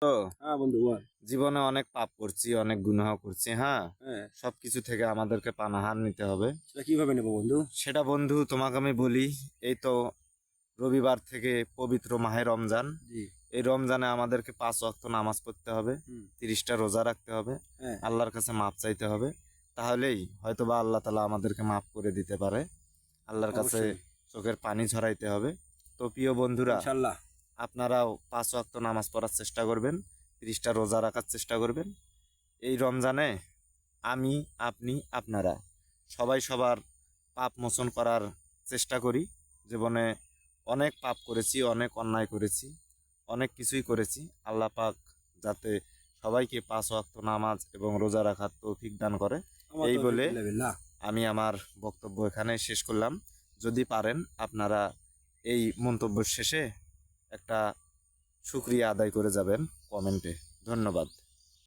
তো হ্যাঁ বন্ধু বল। জীবনে অনেক পাপ করছি, অনেক গুনাহ করছি। হ্যাঁ, হ্যাঁ, সবকিছু থেকে আমাদেরকে পানাহার নিতে হবে। সেটা কিভাবে নেবো বন্ধু? সেটা বন্ধু তোমাকে আমি বলি। এই তো রবিবার থেকে পবিত্র মাহে রমজান। জি। এই রমজানে আমাদেরকে 5 ওয়াক্ত নামাজ পড়তে হবে, হুম। 30টা রোজা রাখতে হবে, হ্যাঁ। আল্লাহর কাছে মাপ চাইতে হবে। তাহলেই হয়তোবা আল্লাহ তাআলা আমাদেরকে মাফ করে দিতে পারে। আল্লাহর কাছে অবশ্যই। চোখের পানি ঝরাইতে হবে। তো প্রিয় বন্ধুরা, ইনশাল্লাহ। আপনারাও 5 ওয়াক্ত নামাজ পড়ার চেষ্টা করবেন, 30টা রোজা রাখার চেষ্টা করবেন। এই রমজানে আমি, আপনি, আপনারা সবাই সবার পাপ মোচন করার চেষ্টা করি। জীবনে অনেক পাপ করেছি, অনেক অন্যায় করেছি, অনেক কিছুই করেছি। আল্লাহ পাক যাতে সবাইকে 5 ওয়াক্ত নামাজ এবং রোজা রাখার তৌফিক দান করে, আমার এই তো বলে বিল্লাহ। আমি আমার বক্তব্য এখানে শেষ করলাম। যদি পারেন আপনারা এই মন্তব্য শেষে একটা শুকরিয়া আদায় করে যাবেন কমেন্টে। ধন্যবাদ।